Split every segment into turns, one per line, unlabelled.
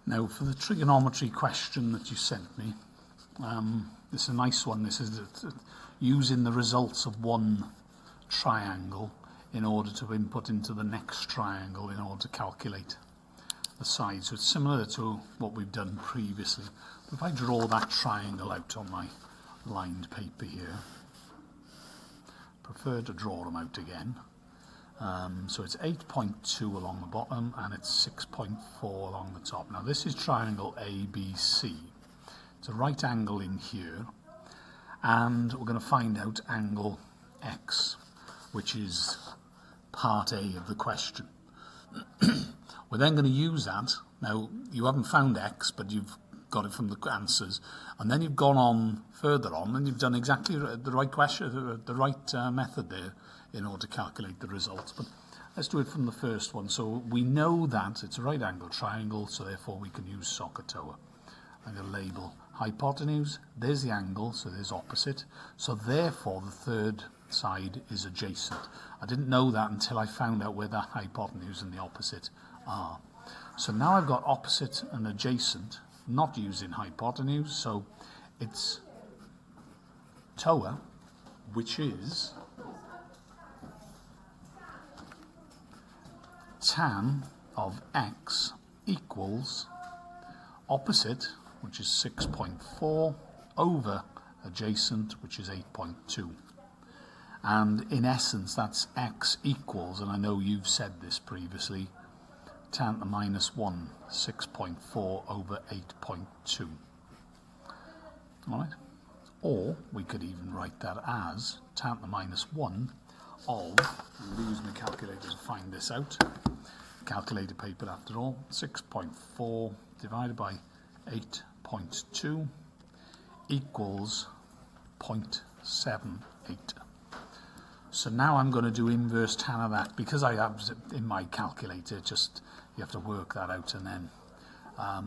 Now, for the trigonometry question that you sent me, this is a nice one. This is using the results of one triangle in order to input into the next triangle in order to calculate the side. So it's similar to what we've done previously. If I draw that triangle out on my lined paper here, prefer to draw them out again. So it's 8.2 along the bottom and it's 6.4 along the top. Now this is triangle ABC. It's a right angle in here, and we're going to find out angle X, which is part A of the question. We're then going to use that. Now you haven't found X, but you've got it from the answers, and then you've gone on further on and you've done exactly the right question, the right method there in order to calculate the results. But let's do it from the first one. So we know that it's a right angle triangle, so therefore we can use SOHCAHTOA. I'm going to label hypotenuse, there's the angle, so there's opposite, so therefore the third side is adjacent. I didn't know that until I found out where the hypotenuse and the opposite are. So now I've got opposite and adjacent, not using hypotenuse, so it's TOA, which is tan of X equals opposite, which is 6.4, over adjacent, which is 8.2. And in essence, that's X equals, and I know you've said this previously, tan to the minus 1, 6.4 over 8.2. All right? Or we could even write that as tan to the minus 1 of, I'm going to use my calculator to find this out, calculator paper after all, 6.4 divided by 8.2 equals 0.78. So now I'm going to do inverse tan of that, because I have in my calculator, just you have to work that out, and then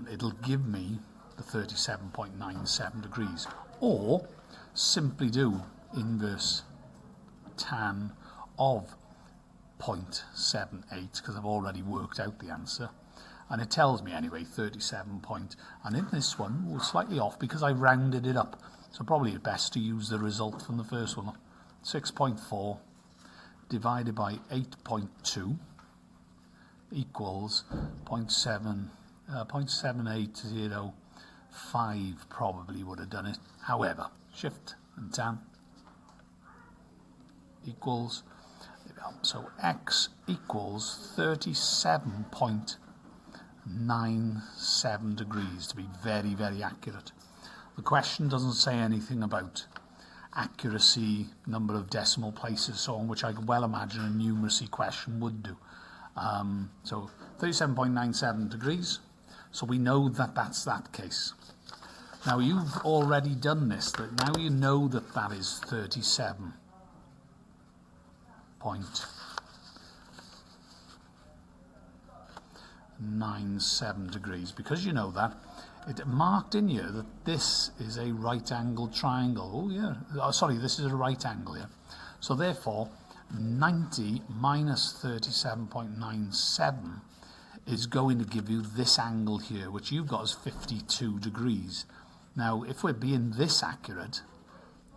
it'll give me the 37.97 degrees. Or simply do inverse tan of 0.78, because I've already worked out the answer. And it tells me anyway 37 point, and in this one we're slightly off because I rounded it up, so probably best to use the result from the first one. 6.4 divided by 8.2 equals 0.7805 probably would have done it. However, shift and tan equals, so X equals 37.97 degrees, to be very, very accurate. The question doesn't say anything about accuracy, number of decimal places, so on, which I could well imagine a numeracy question would do. So 37.97 degrees, so we know that that's that case. Now you've already done this, that now you know that that is 37.97 degrees. Because you know that, it marked in here that this is a right angle triangle. Oh yeah, oh, sorry, this is a right angle here. So therefore 90 minus 37.97 is going to give you this angle here, which you've got as 52 degrees. Now if we're being this accurate,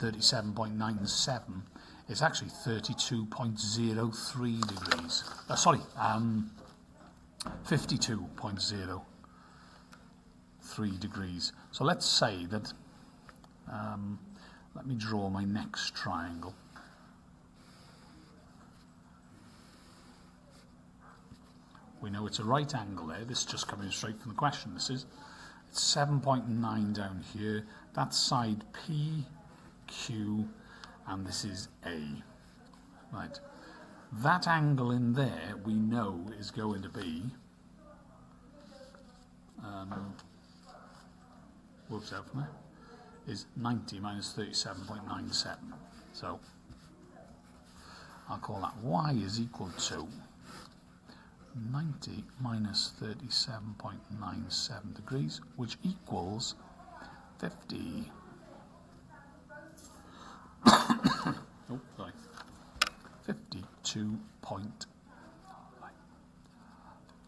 37.97, it's actually 32.03 degrees. Sorry, 52.03 degrees. So let's say that, let me draw my next triangle. We know it's a right angle there. This is just coming straight from the question. This is, it's 7.9 down here. That's side P, Q, and this is A. Right. That angle in there we know is going to be, works out from there, is 90 minus 37.97. So I'll call that Y is equal to 90 minus 37.97 degrees, which equals 50. Oh, sorry. 52.03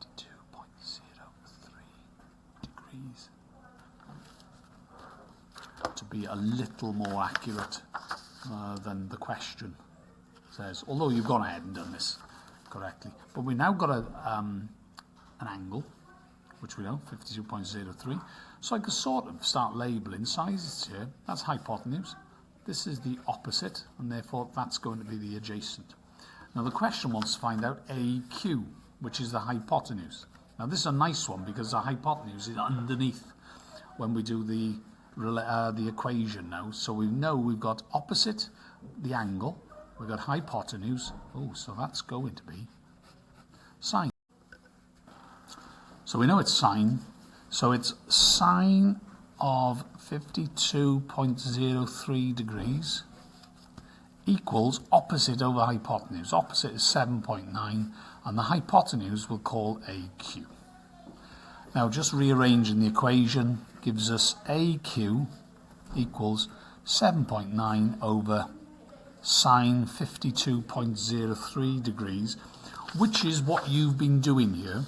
degrees. be a little more accurate than the question says, although you've gone ahead and done this correctly. But we now got an angle, which we know, 52.03. So I can sort of start labelling sizes here. That's hypotenuse. This is the opposite, and therefore that's going to be the adjacent. Now the question wants to find out AQ, which is the hypotenuse. Now this is a nice one because the hypotenuse is underneath when we do the equation now. So we know we've got opposite the angle, we've got hypotenuse. Oh, so that's going to be sine. So we know it's sine. So it's sine of 52.03 degrees equals opposite over hypotenuse. Opposite is 7.9, and the hypotenuse we'll call AQ. Now just rearranging the equation gives us AQ equals 7.9 over sine 52.03 degrees, which is what you've been doing here.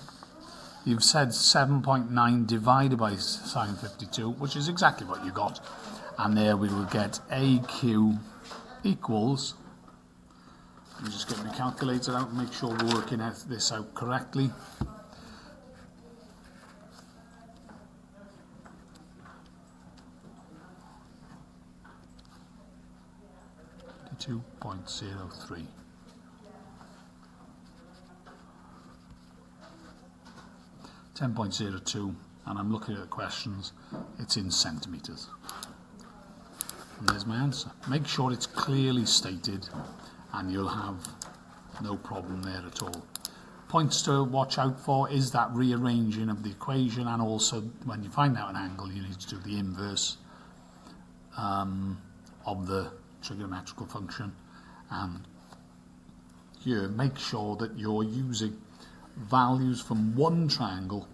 You've said 7.9 divided by sine 52, which is exactly what you got. And there we will get AQ equals, let me just get my calculator out and make sure we're working this out correctly. .03. 10.02, and I'm looking at the questions, it's in centimetres. And there's my answer. Make sure it's clearly stated and you'll have no problem there at all. Points to watch out for is that rearranging of the equation, and also when you find out an angle you need to do the inverse of the trigonometrical function. And here make sure that you're using values from one triangle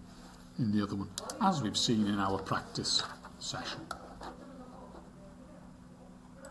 in the other one, as we've seen in our practice session.